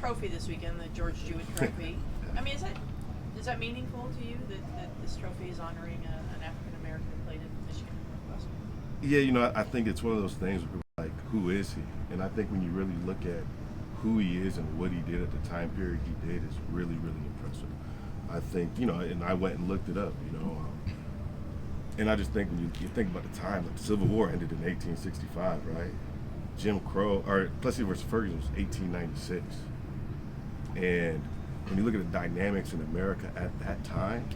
trophy this weekend, the George Jewett Trophy. I mean, is that meaningful to you that this trophy is honoring an African American that played in Michigan and Northwestern? Yeah, I think it's one of those things where people are like, who is he? And I think when you really look at who he is and what he did at the time period he did is really, really impressive. I think, and I went and looked it up, and I just think when you think about the time, like the Civil War ended in 1865, right? Jim Crow, or Plessy versus Ferguson was 1896. And when you look at the dynamics in America at that time,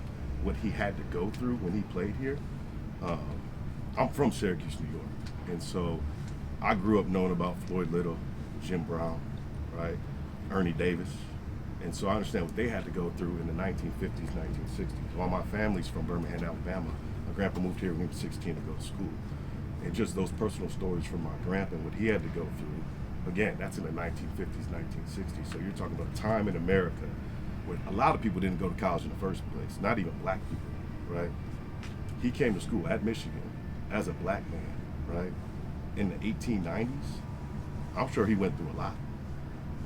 what he had to go through when he played here, I'm from Syracuse, New York. And so I grew up knowing about Floyd Little, Jim Brown, right? Ernie Davis. And so I understand what they had to go through in the 1950s, 1960s. While my family's from Birmingham, Alabama, my grandpa moved here when he was 16 to go to school. And just those personal stories from my grandpa and what he had to go through, again, that's in the 1950s, 1960s. So you're talking about a time in America where a lot of people didn't go to college in the first place, not even black people, right? He came to school at Michigan as a black man, right? In the 1890s, I'm sure he went through a lot,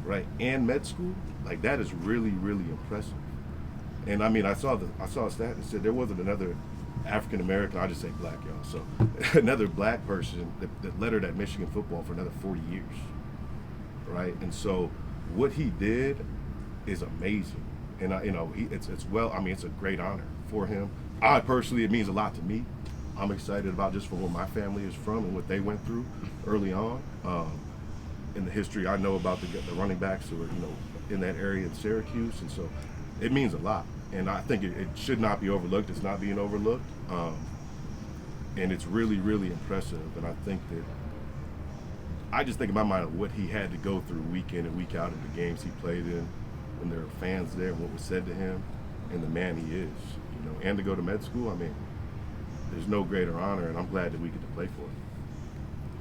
right? And med school, like that is really, really impressive. And I mean, I saw a stat that said there wasn't another African American, I just say black, y'all. So another black person that lettered at Michigan football for another 40 years, right? And so what he did is amazing, and it's it's a great honor for him. I personally, it means a lot to me. I'm excited about just from where my family is from and what they went through early on. In the history I know about the running backs who were in that area in Syracuse, and so it means a lot. And I think it should not be overlooked. It's not being overlooked. And it's really, really impressive. And I think that, I just think in my mind of what he had to go through week in and week out in the games he played in, when there were fans there, and what was said to him, and the man he is, and to go to med school, I mean, there's no greater honor, and I'm glad that we get to play for him.